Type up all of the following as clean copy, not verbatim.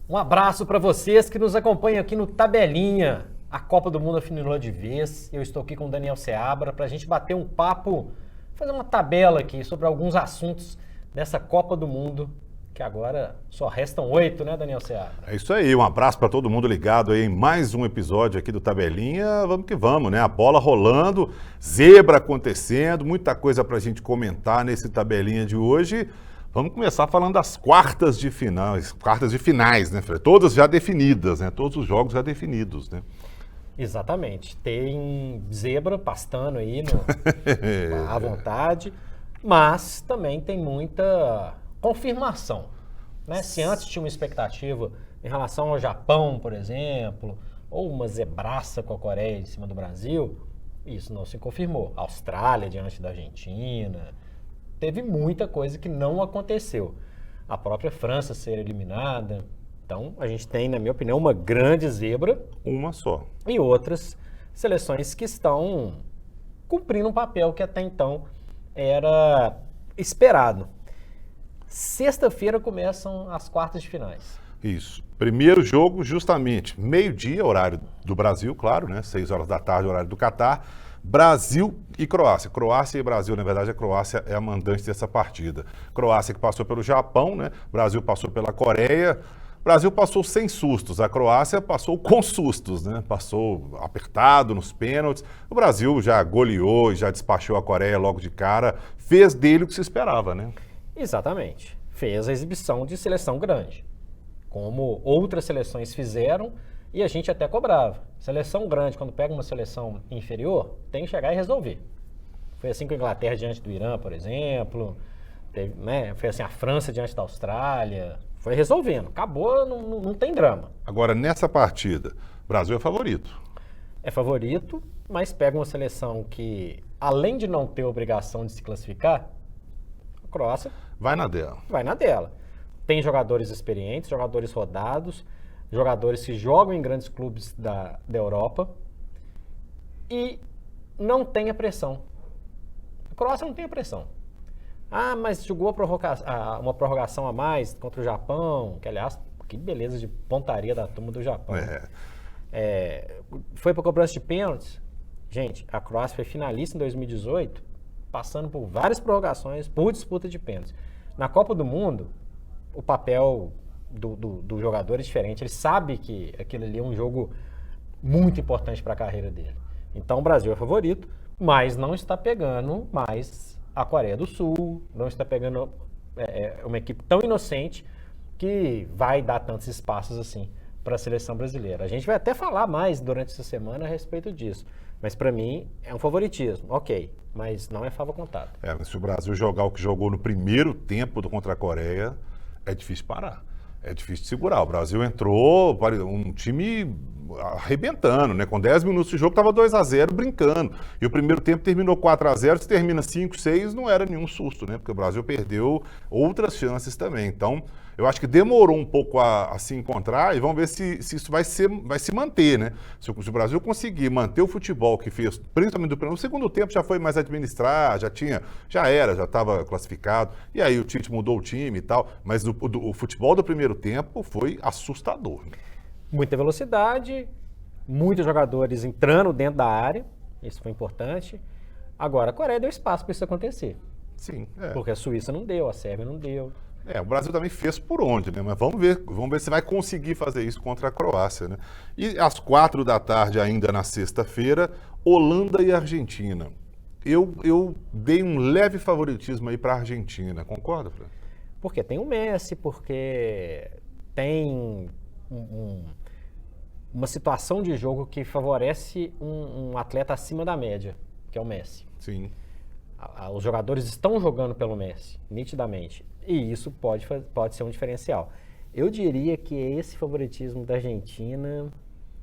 Um abraço para vocês que nos acompanham aqui no Tabelinha. A Copa do Mundo afinilou de vez. Eu estou aqui com o Daniel Seabra para a gente bater um papo, fazer uma tabela aqui sobre alguns assuntos dessa Copa do Mundo, que agora só restam 8, né, Daniel Seabra? É isso aí, um abraço para todo mundo ligado aí em mais um episódio aqui do Tabelinha. Vamos que vamos, né? A bola rolando, zebra acontecendo, muita coisa para a gente comentar nesse Tabelinha de hoje. Vamos começar falando das quartas de finais, né, Fred? Todas já definidas, né? Todos os jogos já definidos, né? Exatamente. Tem zebra pastando aí à vontade, mas também tem muita confirmação, né? Se antes tinha uma expectativa em relação ao Japão, por exemplo, ou uma zebraça com a Coreia em cima do Brasil, isso não se confirmou. A Austrália diante da Argentina, teve muita coisa que não aconteceu. A própria França ser eliminada. Então, a gente tem, na minha opinião, uma grande zebra. Uma só. E outras seleções que estão cumprindo um papel que até então era esperado. Sexta-feira começam as quartas de finais. Isso. Primeiro jogo, justamente, meio-dia, horário do Brasil, claro, né? 6 horas da tarde, horário do Catar. Brasil e Croácia. Croácia e Brasil, na verdade, a Croácia é a mandante dessa partida. Croácia que passou pelo Japão, né? Brasil passou pela Coreia. Brasil passou sem sustos, a Croácia passou com sustos, né? Passou apertado nos pênaltis. O Brasil já goleou e já despachou a Coreia logo de cara. Fez dele o que se esperava, né? Exatamente. Fez a exibição de seleção grande, como outras seleções fizeram. E a gente até cobrava. Seleção grande, quando pega uma seleção inferior, tem que chegar e resolver. Foi assim com a Inglaterra diante do Irã, por exemplo. Teve, né? Foi assim a França diante da Austrália. Foi resolvendo. Acabou, não tem drama. Agora, nessa partida, o Brasil é favorito. É favorito, mas pega uma seleção que, além de não ter obrigação de se classificar, a Croácia vai na dela. Vai na dela. Tem jogadores experientes, jogadores rodados, jogadores que jogam em grandes clubes da Europa e não tem a pressão. A Croácia não tem a pressão. Ah, mas jogou uma prorrogação a mais contra o Japão, que aliás, que beleza de pontaria da turma do Japão. Foi para cobrança de pênaltis. Gente, a Croácia foi finalista em 2018, passando por várias prorrogações, por disputa de pênaltis. Na Copa do Mundo, o papel do jogador é diferente. Ele sabe que aquilo ali é um jogo muito importante para a carreira dele. Então o Brasil é favorito, mas não está pegando mais a Coreia do Sul, não está pegando uma equipe tão inocente que vai dar tantos espaços assim para a seleção brasileira. A gente vai até falar mais durante essa semana a respeito disso. Mas para mim é um favoritismo, ok, mas não é fava contada. Mas se o Brasil jogar o que jogou no primeiro tempo contra a Coreia, é difícil parar. É difícil de segurar. O Brasil entrou, um time arrebentando, né? Com 10 minutos de jogo, estava 2-0 brincando. E o primeiro tempo terminou 4-0, se termina 5-6, não era nenhum susto, né? Porque o Brasil perdeu outras chances também. Então, eu acho que demorou um pouco a se encontrar e vamos ver se isso vai se manter, né? Se o Brasil conseguir manter o futebol que fez, principalmente no segundo tempo, já foi mais administrar, já estava classificado. E aí o Tite mudou o time e tal. Mas o futebol do primeiro tempo foi assustador, né? Muita velocidade, muitos jogadores entrando dentro da área, isso foi importante. Agora, a Coreia deu espaço para isso acontecer. Sim. Porque a Suíça não deu, a Sérvia não deu. O Brasil também fez por onde, né? Mas vamos ver se vai conseguir fazer isso contra a Croácia, né? E às 4 da tarde, ainda na sexta-feira, Holanda e Argentina. Eu dei um leve favoritismo aí para a Argentina, concorda, Fran? Porque tem o Messi, porque tem uma situação de jogo que favorece um atleta acima da média, que é o Messi. Sim. Os jogadores estão jogando pelo Messi, nitidamente. E isso pode ser um diferencial. Eu diria que esse favoritismo da Argentina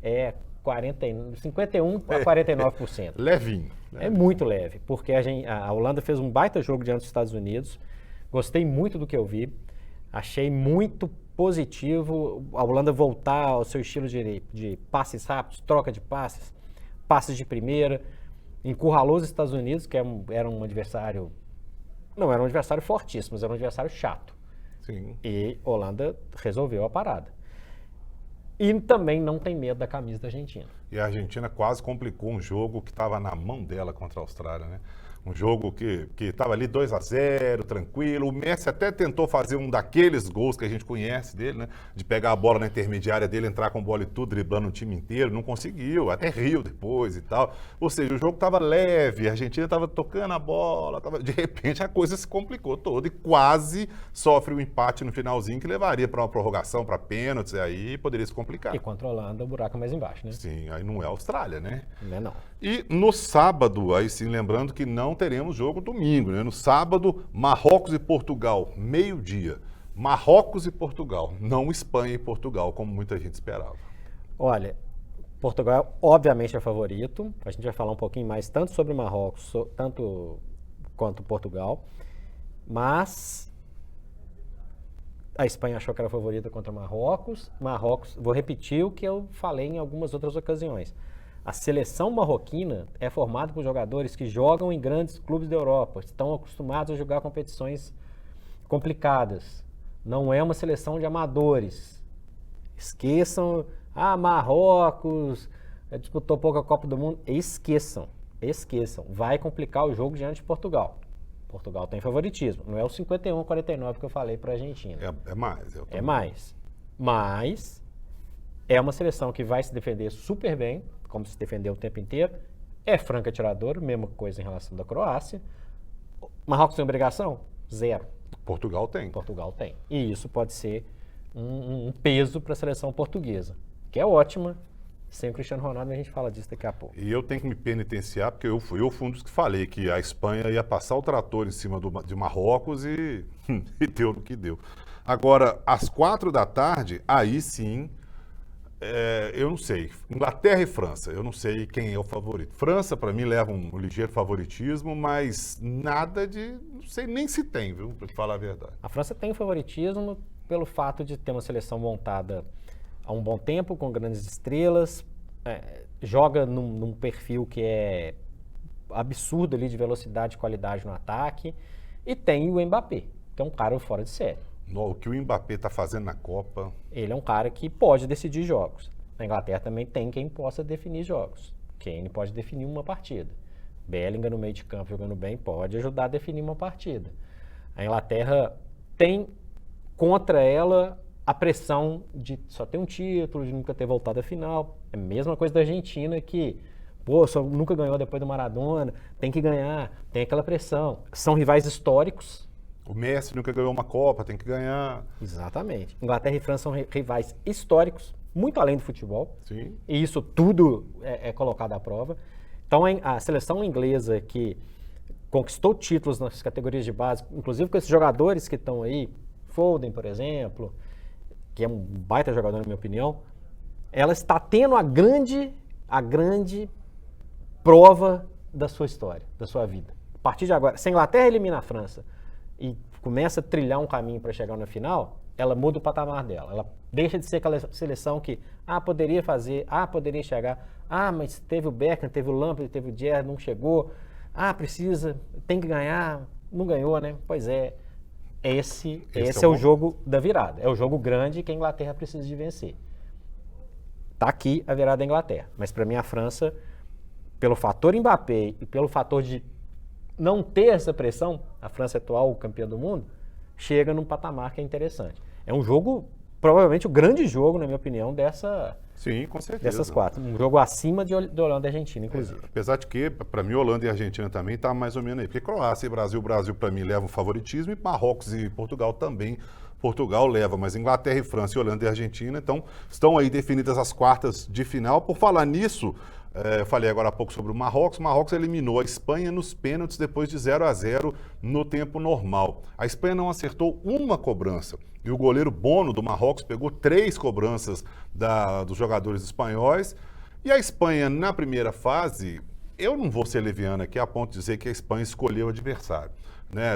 é 51% a 49%. Levinho. É muito leve, porque a Holanda fez um baita jogo diante dos Estados Unidos. Gostei muito do que eu vi. Achei muito positivo a Holanda voltar ao seu estilo de passes rápidos, troca de passes de primeira. Encurralou os Estados Unidos, que era um adversário... Não era um adversário fortíssimo, mas era um adversário chato. Sim. E a Holanda resolveu a parada. E também não tem medo da camisa da Argentina. E a Argentina quase complicou um jogo que estava na mão dela contra a Austrália, né? Um jogo que estava ali 2-0, tranquilo. O Messi até tentou fazer um daqueles gols que a gente conhece dele, né? De pegar a bola na intermediária dele, entrar com a bola e tudo, driblando o time inteiro. Não conseguiu, até riu depois e tal. Ou seja, o jogo estava leve, a Argentina estava tocando a bola. De repente a coisa se complicou toda e quase sofre um empate no finalzinho que levaria para uma prorrogação, para pênaltis, e aí poderia se complicar. E controlando o buraco mais embaixo, né? Sim, aí não é a Austrália, né? Não é não. E no sábado, aí sim, lembrando que não teremos jogo domingo, né? No sábado, Marrocos e Portugal, meio-dia. Marrocos e Portugal, não Espanha e Portugal, como muita gente esperava. Olha, Portugal obviamente é favorito. A gente vai falar um pouquinho mais tanto sobre o Marrocos, tanto quanto Portugal. Mas a Espanha achou que era favorita contra o Marrocos. Marrocos, vou repetir o que eu falei em algumas outras ocasiões. A seleção marroquina é formada por jogadores que jogam em grandes clubes da Europa, estão acostumados a jogar competições complicadas. Não é uma seleção de amadores. Esqueçam, Marrocos disputou pouco a Copa do Mundo. Esqueçam. Vai complicar o jogo diante de Portugal. Portugal tem favoritismo. Não é o 51-49 que eu falei para a Argentina. É mais. É mais. Mas é uma seleção que vai se defender super bem, como se defendeu o tempo inteiro. É franca atiradora, mesma coisa em relação da Croácia. Marrocos tem obrigação? Zero. Portugal tem. Portugal tem. E isso pode ser um peso para a seleção portuguesa, que é ótima. Sem o Cristiano Ronaldo, a gente fala disso daqui a pouco. E eu tenho que me penitenciar, porque eu fui um dos que falei que a Espanha ia passar o trator em cima de Marrocos e deu no que deu. Agora, às 4h, aí sim, eu não sei. Inglaterra e França, eu não sei quem é o favorito. França, para mim, leva um ligeiro favoritismo, mas nada de... Não sei nem se tem, viu? Para te falar a verdade. A França tem favoritismo pelo fato de ter uma seleção montada há um bom tempo, com grandes estrelas, joga num perfil que é absurdo ali de velocidade e qualidade no ataque, e tem o Mbappé, que é um cara fora de série. O que o Mbappé está fazendo na Copa... Ele é um cara que pode decidir jogos. Na Inglaterra também tem quem possa definir jogos. Kane pode definir uma partida. Bellingham no meio de campo jogando bem pode ajudar a definir uma partida. A Inglaterra tem contra ela a pressão de só ter um título, de nunca ter voltado à final. É a mesma coisa da Argentina que, só nunca ganhou depois do Maradona, tem que ganhar, tem aquela pressão. São rivais históricos. O Messi nunca ganhou uma Copa, tem que ganhar. Exatamente. Inglaterra e França são rivais históricos, muito além do futebol. Sim. E isso tudo é colocado à prova. Então a seleção inglesa que conquistou títulos nas categorias de base, inclusive com esses jogadores que estão aí, Foden, por exemplo, que é um baita jogador, na minha opinião, ela está tendo a grande prova da sua história, da sua vida. A partir de agora, se a Inglaterra elimina a França e começa a trilhar um caminho para chegar na final, ela muda o patamar dela. Ela deixa de ser aquela seleção que, poderia fazer, poderia chegar, mas teve o Beckham, teve o Lampard, teve o Gerrard, não chegou, precisa, tem que ganhar, não ganhou, né? Pois é. Esse é o jogo da virada. É o jogo grande que a Inglaterra precisa de vencer. Tá aqui a virada da Inglaterra. Mas para mim a França, pelo fator Mbappé e pelo fator de não ter essa pressão, a França atual campeã do mundo, chega num patamar que é interessante. É um jogo, provavelmente o grande jogo, na minha opinião, Sim, com certeza. dessas quatro. Um jogo acima de Holanda e Argentina, inclusive. Apesar de que, para mim, Holanda e Argentina também tá mais ou menos aí. Porque Croácia e Brasil, para mim, levam favoritismo, e Marrocos e Portugal também. Portugal leva, mas Inglaterra e França e Holanda e Argentina, então, estão aí definidas as quartas de final. Por falar nisso, eu falei agora há pouco sobre o Marrocos. O Marrocos eliminou a Espanha nos pênaltis depois de 0-0 no tempo normal. A Espanha não acertou uma cobrança. E o goleiro Bono do Marrocos pegou 3 cobranças dos jogadores espanhóis. E a Espanha, na primeira fase, eu não vou ser leviano aqui a ponto de dizer que a Espanha escolheu o adversário, né?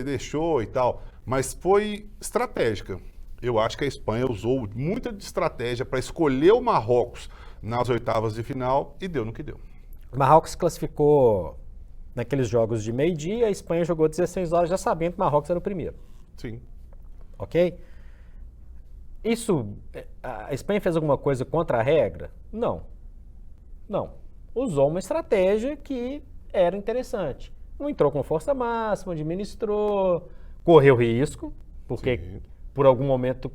Deixou e tal, mas foi estratégica. Eu acho que a Espanha usou muita estratégia para escolher o Marrocos nas oitavas de final e deu no que deu. O Marrocos classificou naqueles jogos de meio-dia, a Espanha jogou 16 horas já sabendo que o Marrocos era o primeiro. Sim. Ok? A Espanha fez alguma coisa contra a regra? Não. Não. Usou uma estratégia que era interessante. Não entrou com força máxima, administrou, correu risco, porque Sim. por algum momento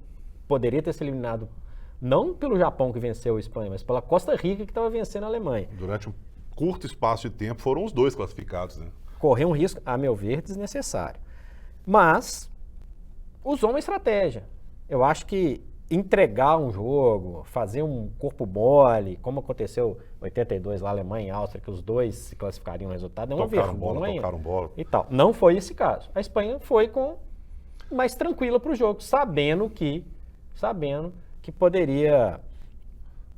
poderia ter sido eliminado, não pelo Japão que venceu a Espanha, mas pela Costa Rica que estava vencendo a Alemanha. Durante um curto espaço de tempo foram os dois classificados, né? Correu um risco, a meu ver, desnecessário. Mas usou uma estratégia. Eu acho que entregar um jogo, fazer um corpo mole, como aconteceu em 82 lá, Alemanha e Áustria, que os dois se classificariam no resultado, é uma Tocaram vergonha. bola. E tal. Não foi esse caso. A Espanha foi mais tranquila para o jogo, sabendo que poderia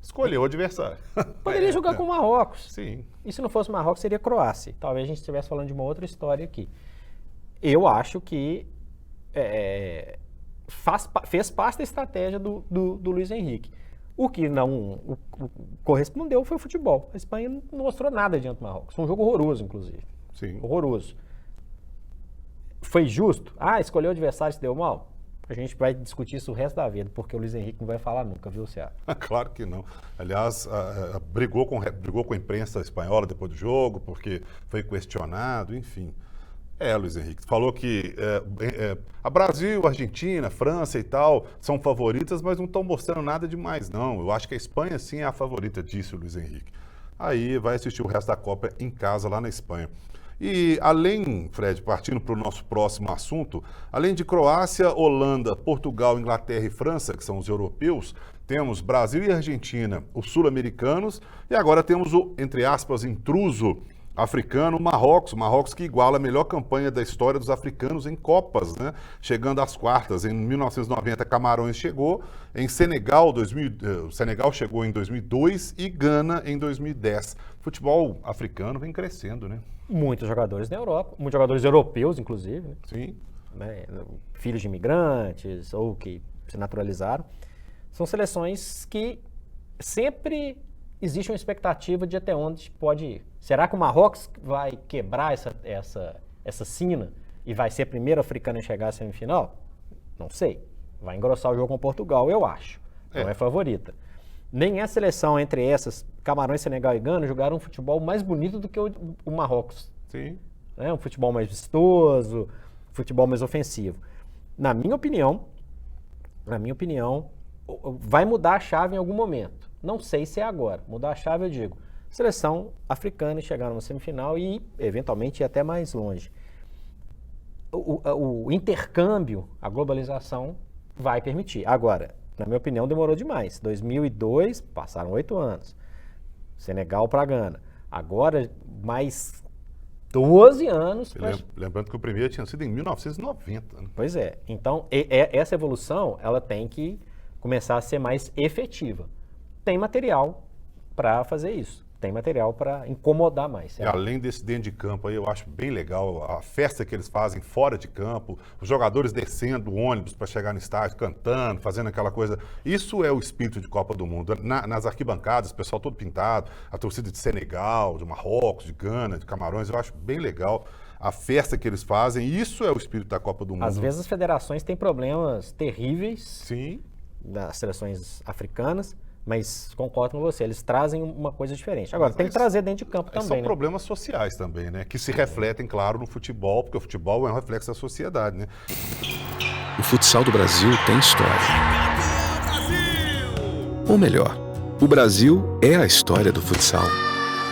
Escolheu o adversário. jogar com o Marrocos. Sim. E se não fosse Marrocos, seria Croácia. Talvez a gente estivesse falando de uma outra história aqui. Eu acho que fez parte da estratégia do Luiz Henrique. O que não correspondeu foi o futebol. A Espanha não mostrou nada diante do Marrocos. Foi um jogo horroroso, inclusive. Sim. Horroroso. Foi justo? Escolheu o adversário e se deu mal? A gente vai discutir isso o resto da vida, porque o Luiz Henrique não vai falar nunca, viu, Ceará? Claro que não. Aliás, brigou com a imprensa espanhola depois do jogo, porque foi questionado, enfim. Luiz Henrique, falou que a Brasil, Argentina, França e tal são favoritas, mas não estão mostrando nada demais, não. Eu acho que a Espanha, sim, é a favorita disso, Luiz Henrique. Aí vai assistir o resto da Copa em casa, lá na Espanha. E além, Fred, partindo para o nosso próximo assunto, além de Croácia, Holanda, Portugal, Inglaterra e França, que são os europeus, temos Brasil e Argentina, os sul-americanos, e agora temos o, entre aspas, intruso africano, Marrocos que iguala a melhor campanha da história dos africanos em Copas, né? Chegando às quartas. Em 1990, Camarões chegou, em Senegal, Senegal chegou em 2002 e Gana em 2010. Futebol africano vem crescendo, né? Muitos jogadores na Europa, muitos jogadores europeus, inclusive, né? Sim. Né? Filhos de imigrantes ou que se naturalizaram. São seleções que sempre existe uma expectativa de até onde pode ir. Será que o Marrocos vai quebrar essa sina e vai ser a primeira africana a chegar à semifinal? Não sei. Vai engrossar o jogo com Portugal, eu acho. Não é favorita. Nem a seleção entre essas, Camarões, Senegal e Gana, jogaram um futebol mais bonito do que o Marrocos. Sim. Um futebol mais vistoso, futebol mais ofensivo. Na minha opinião, vai mudar a chave em algum momento. Não sei se é agora. Mudar a chave, eu digo, seleção africana chegar numa semifinal e, eventualmente, ir até mais longe. O intercâmbio, a globalização, vai permitir. Agora, na minha opinião, demorou demais. 2002, passaram 8 anos. Senegal para Gana. Agora, mais 12 anos. Lembrando que o primeiro tinha sido em 1990. Né? Pois é. Então, essa evolução, ela tem que começar a ser mais efetiva. Tem material para fazer isso. Tem material para incomodar mais. E além desse dentro de campo aí, eu acho bem legal a festa que eles fazem fora de campo, os jogadores descendo o ônibus para chegar no estádio, cantando, fazendo aquela coisa. Isso é o espírito de Copa do Mundo. Nas arquibancadas, o pessoal todo pintado, a torcida de Senegal, de Marrocos, de Gana, de Camarões, eu acho bem legal a festa que eles fazem. Isso é o espírito da Copa do Mundo. Às vezes as federações têm problemas terríveis. Sim. Das seleções africanas. Mas concordo com você, eles trazem uma coisa diferente. Agora, tem que trazer dentro de campo também, são né? problemas sociais também, né? Que se refletem, claro, no futebol, porque o futebol é um reflexo da sociedade, né? O futsal do Brasil tem história. Ou melhor, o Brasil é a história do futsal.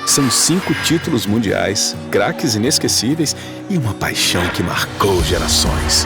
São 5 títulos mundiais, craques inesquecíveis e uma paixão que marcou gerações.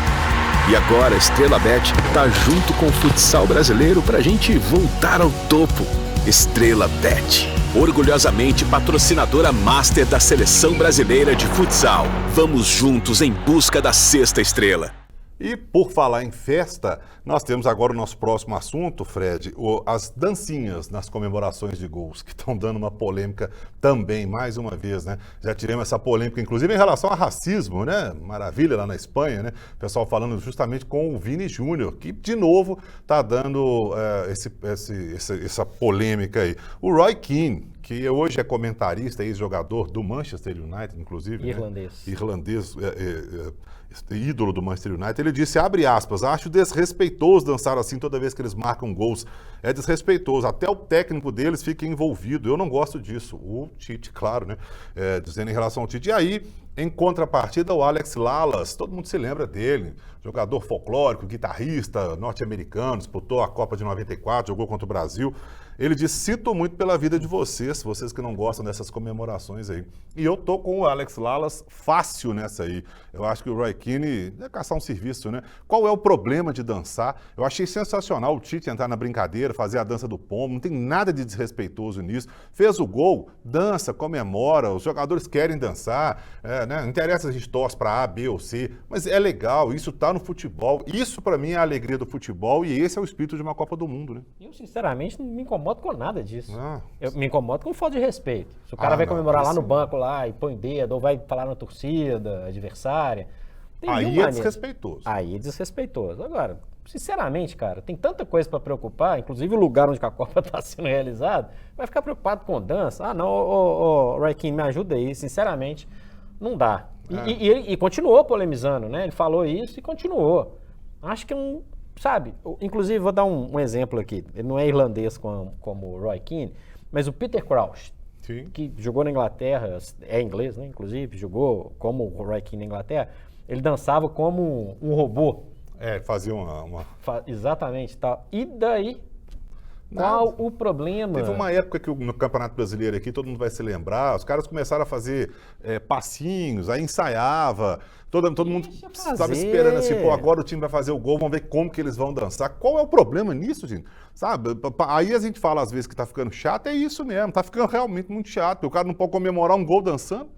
E agora a Estrela Bet tá junto com o futsal brasileiro pra gente voltar ao topo. Estrela Bet, orgulhosamente patrocinadora master da Seleção Brasileira de Futsal. Vamos juntos em busca da 6ª estrela. E por falar em festa, nós temos agora o nosso próximo assunto, Fred, as dancinhas nas comemorações de gols, que estão dando uma polêmica também, mais uma vez, né? Já tivemos essa polêmica, inclusive em relação a racismo, né? Maravilha lá na Espanha, né? O pessoal falando justamente com o Vini Júnior, que de novo está dando essa polêmica aí. O Roy Keane, que hoje é comentarista, ex-jogador do Manchester United, inclusive. Irlandês. Né? Irlandês, ídolo do Manchester United. Ele disse, abre aspas, acho desrespeitoso dançar assim toda vez que eles marcam gols. É desrespeitoso. Até o técnico deles fica envolvido. Eu não gosto disso. O Tite, claro, né? Dizendo em relação ao Tite. E aí, em contrapartida, o Alex Lalas, todo mundo se lembra dele, jogador folclórico, guitarrista norte-americano, disputou a Copa de 94, jogou contra o Brasil. Ele disse, sinto muito pela vida de vocês que não gostam dessas comemorações aí. E eu tô com o Alex Lalas fácil nessa aí. Eu acho que o Roy Keane é caçar um serviço, né? Qual é o problema de dançar? Eu achei sensacional o Tite entrar na brincadeira, fazer a dança do pombo, não tem nada de desrespeitoso nisso. Fez o gol, dança, comemora, os jogadores querem dançar, né? Não interessa se a gente torce para A, B ou C, mas é legal, isso tá no futebol. Isso para mim é a alegria do futebol e esse é o espírito de uma Copa do Mundo, né? Eu, sinceramente, não me incomodo com nada disso. Ah. Eu me incomodo com falta de respeito. Se o cara vai comemorar lá no banco lá e põe dedo, ou vai falar na torcida adversária. Aí é desrespeitoso. Aí é desrespeitoso. Agora, sinceramente, cara, tem tanta coisa para preocupar, inclusive o lugar onde a Copa está sendo realizada, vai ficar preocupado com dança. Ah, não, Roy Keane, me ajuda aí. Sinceramente, não dá. E continuou polemizando, né? Ele falou isso e continuou. Acho que sabe, inclusive vou dar um exemplo aqui, ele não é irlandês como o Roy Keane, mas o Peter Crouch, Sim. que jogou na Inglaterra, é inglês, né, inclusive, jogou como o Roy Keane na Inglaterra, ele dançava como um robô. Fazia uma... Exatamente, tal. E daí, qual o problema? Teve uma época que no Campeonato Brasileiro aqui, todo mundo vai se lembrar, os caras começaram a fazer passinhos, aí ensaiava, todo mundo estava esperando assim, pô, agora o time vai fazer o gol, vamos ver como que eles vão dançar. Qual é o problema nisso, gente? Sabe? Aí a gente fala às vezes que tá ficando chato, é isso mesmo, tá ficando realmente muito chato. O cara não pode comemorar um gol dançando.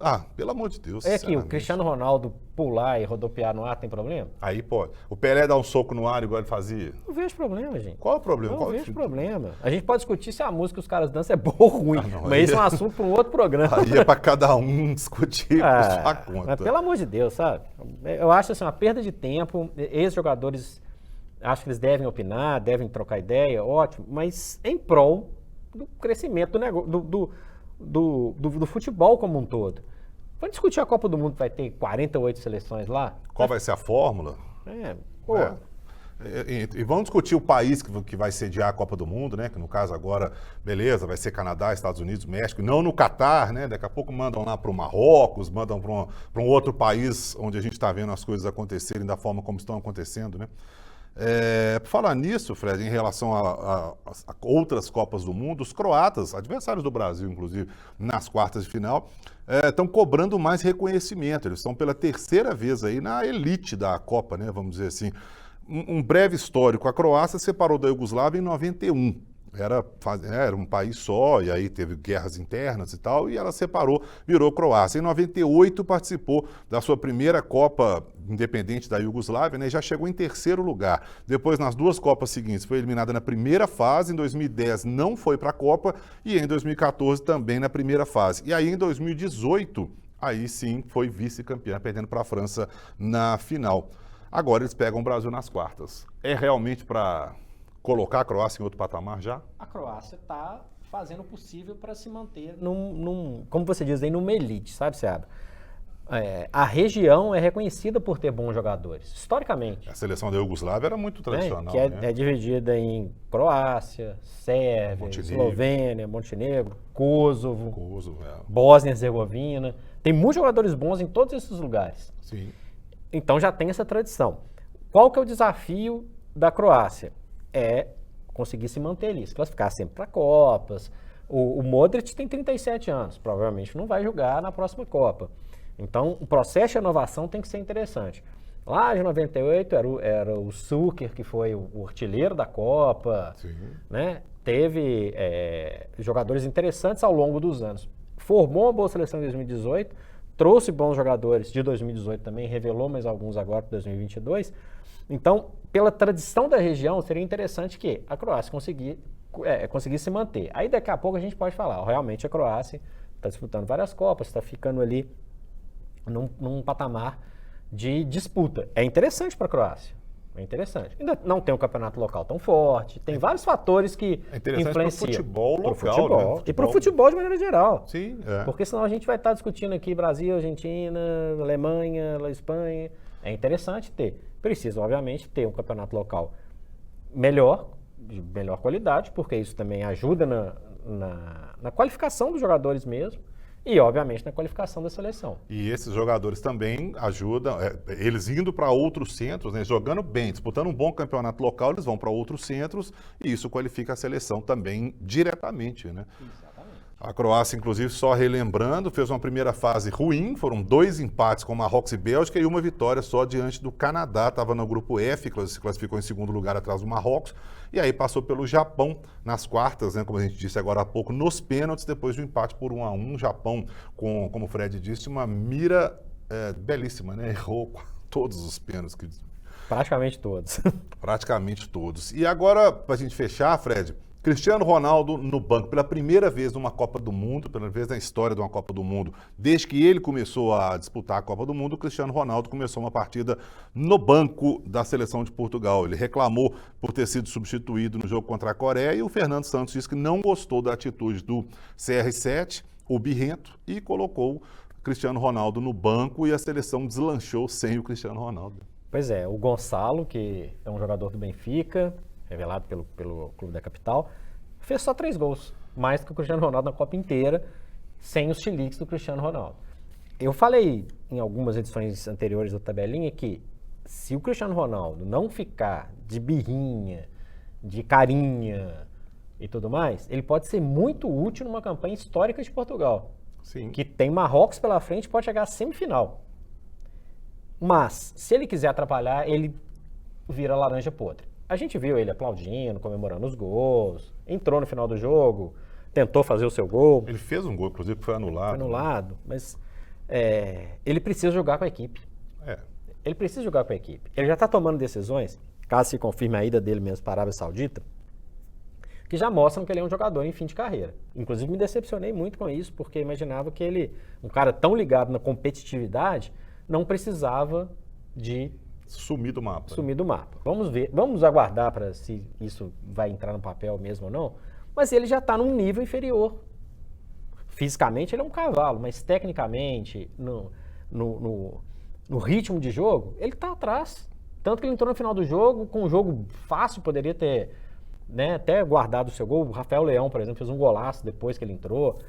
Ah, pelo amor de Deus. É que o Cristiano Ronaldo pular e rodopiar no ar tem problema? Aí pode. O Pelé dá um soco no ar igual ele fazia. Não vejo problema, gente. Qual é o problema? Não vejo problema. A gente pode discutir se a música que os caras dançam é boa ou ruim, mas isso é um assunto para um outro programa. Aí é para cada um discutir por sua conta. Mas pelo amor de Deus, sabe? Eu acho assim, uma perda de tempo. Ex-jogadores, acho que eles devem opinar, devem trocar ideia, ótimo, mas em prol do crescimento do futebol como um todo. Vamos discutir a Copa do Mundo, vai ter 48 seleções lá? Qual vai ser a fórmula? E vamos discutir o país que vai sediar a Copa do Mundo, né? Que no caso agora, beleza, vai ser Canadá, Estados Unidos, México, não no Catar, né? Daqui a pouco mandam lá para o Marrocos, mandam para um outro país onde a gente está vendo as coisas acontecerem da forma como estão acontecendo, né? Por falar nisso, Fred, em relação a outras Copas do Mundo, os croatas, adversários do Brasil, inclusive, nas quartas de final, estão cobrando mais reconhecimento. Eles estão pela terceira vez aí na elite da Copa, né? Vamos dizer assim. Um breve histórico, a Croácia separou da Iugoslávia em 91. Era um país só, e aí teve guerras internas e tal, e ela separou, virou Croácia. Em 98 participou da sua primeira Copa independente da Iugoslávia, né, e já chegou em terceiro lugar. Depois, nas duas Copas seguintes, foi eliminada na primeira fase, em 2010 não foi para a Copa, e em 2014 também na primeira fase. E aí em 2018, aí sim foi vice-campeã, perdendo para a França na final. Agora eles pegam o Brasil nas quartas. É realmente para colocar a Croácia em outro patamar já? A Croácia está fazendo o possível para se manter como você diz aí, numa elite, sabe, Seabra? A região é reconhecida por ter bons jogadores, historicamente. A seleção da Iugoslávia era muito tradicional. Que é dividida em Croácia, Sérvia, Eslovênia, Montenegro, Kosovo, Bósnia e Herzegovina. Tem muitos jogadores bons em todos esses lugares. Sim. Então já tem essa tradição. Qual que é o desafio da Croácia? É conseguir se manter ali, se classificar sempre para Copas. O Modric tem 37 anos, provavelmente não vai jogar na próxima Copa. Então, o processo de renovação tem que ser interessante. Lá em 98 era o Šuker, que foi o artilheiro da Copa. Sim. Né? Teve jogadores interessantes ao longo dos anos. Formou uma boa seleção em 2018, trouxe bons jogadores de 2018 também, revelou mais alguns agora para 2022. Então, pela tradição da região, seria interessante que a Croácia conseguisse se manter. Aí daqui a pouco a gente pode falar, realmente a Croácia está disputando várias Copas, está ficando ali num patamar de disputa. É interessante para a Croácia. É interessante. Ainda não tem um campeonato local tão forte, tem vários fatores que influenciam. Pro futebol local, futebol, né? e para o futebol de maneira geral. Sim, Porque senão a gente vai estar discutindo aqui Brasil, Argentina, Alemanha, Espanha. É interessante ter. Precisa, obviamente, ter um campeonato local melhor, de melhor qualidade, porque isso também ajuda na qualificação dos jogadores mesmo. E, obviamente, na qualificação da seleção. E esses jogadores também ajudam, eles indo para outros centros, né, jogando bem, disputando um bom campeonato local, eles vão para outros centros e isso qualifica a seleção também diretamente, né? Exatamente. A Croácia, inclusive, só relembrando, fez uma primeira fase ruim, foram 2 empates com Marrocos e Bélgica e uma vitória só diante do Canadá, estava no grupo F, se classificou em segundo lugar atrás do Marrocos, e aí passou pelo Japão nas quartas, né, como a gente disse agora há pouco, nos pênaltis, depois do empate por 1-1, o Japão, como o Fred disse, uma mira belíssima, né, errou todos os pênaltis. Praticamente todos. Praticamente todos. E agora, para a gente fechar, Fred, Cristiano Ronaldo no banco, pela primeira vez numa Copa do Mundo, pela vez na história de uma Copa do Mundo, desde que ele começou a disputar a Copa do Mundo, o Cristiano Ronaldo começou uma partida no banco da seleção de Portugal. Ele reclamou por ter sido substituído no jogo contra a Coreia e o Fernando Santos disse que não gostou da atitude do CR7, o birrento, e colocou Cristiano Ronaldo no banco e a seleção deslanchou sem o Cristiano Ronaldo. Pois é, o Gonçalo, que é um jogador do Benfica, revelado pelo Clube da Capital, fez só 3 gols, mais do que o Cristiano Ronaldo na Copa inteira, sem os chiliques do Cristiano Ronaldo. Eu falei em algumas edições anteriores da tabelinha que se o Cristiano Ronaldo não ficar de birrinha, de carinha e tudo mais, ele pode ser muito útil numa campanha histórica de Portugal. Sim. Que tem Marrocos pela frente, pode chegar à semifinal. Mas, se ele quiser atrapalhar, ele vira laranja podre. A gente viu ele aplaudindo, comemorando os gols, entrou no final do jogo, tentou fazer o seu gol. Ele fez um gol, inclusive, que foi anulado. Foi anulado, mas ele precisa jogar com a equipe. Ele precisa jogar com a equipe. Ele já está tomando decisões, caso se confirme a ida dele mesmo para a Arábia Saudita, que já mostram que ele é um jogador em fim de carreira. Inclusive, me decepcionei muito com isso, porque imaginava que ele, um cara tão ligado na competitividade, não precisava de sumir do mapa. Sumir do mapa. Vamos ver, vamos aguardar para se isso vai entrar no papel mesmo ou não, mas ele já está num nível inferior. Fisicamente ele é um cavalo, mas tecnicamente, no ritmo de jogo, ele está atrás. Tanto que ele entrou no final do jogo, com um jogo fácil, poderia ter, né, até guardado o seu gol. O Rafael Leão, por exemplo, fez um golaço depois que ele entrou.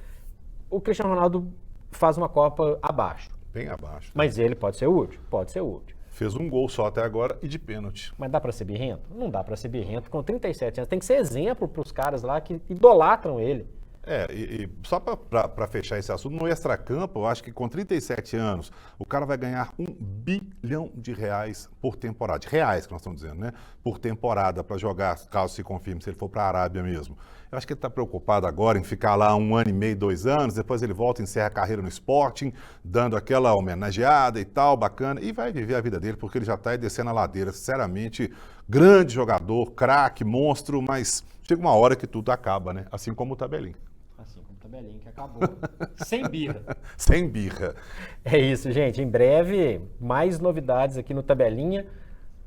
O Cristiano Ronaldo faz uma Copa abaixo. Bem abaixo. Mas ele pode ser útil? Pode ser útil. Fez um gol só até agora e de pênalti. Mas dá para ser birrento? Não dá para ser birrento com 37 anos. Tem que ser exemplo para os caras lá que idolatram ele. E só para fechar esse assunto, no extracampo, eu acho que com 37 anos, o cara vai ganhar R$1 bilhão por temporada. De reais, que nós estamos dizendo, né? Por temporada, para jogar, caso se confirme, se ele for para a Arábia mesmo. Eu acho que ele está preocupado agora em ficar lá 1 ano e meio, 2 anos, depois ele volta e encerra a carreira no Sporting, dando aquela homenageada e tal, bacana, e vai viver a vida dele, porque ele já está descendo a ladeira. Sinceramente, grande jogador, craque, monstro, mas chega uma hora que tudo acaba, né? Assim como o Tabelinho. Assim como o Tabelinho, que acabou. Sem birra. Sem birra. É isso, gente. Em breve, mais novidades aqui no Tabelinha,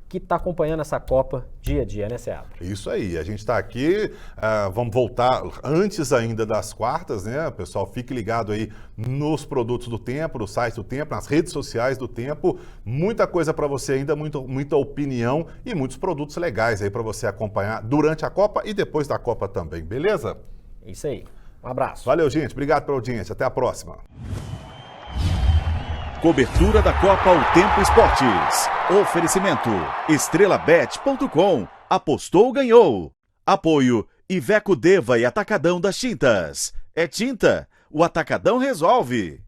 que está acompanhando essa Copa dia a dia, né, Seabra? Isso aí, a gente está aqui, vamos voltar antes ainda das quartas, né? Pessoal, fique ligado aí nos produtos do Tempo, no site do Tempo, nas redes sociais do Tempo. Muita coisa para você ainda, muita opinião e muitos produtos legais aí para você acompanhar durante a Copa e depois da Copa também, beleza? Isso aí. Um abraço. Valeu, gente. Obrigado pela audiência. Até a próxima. Cobertura da Copa O Tempo Esportes. Oferecimento estrelabet.com. Apostou, ganhou. Apoio Iveco Deva e Atacadão das Tintas. É tinta, o Atacadão resolve.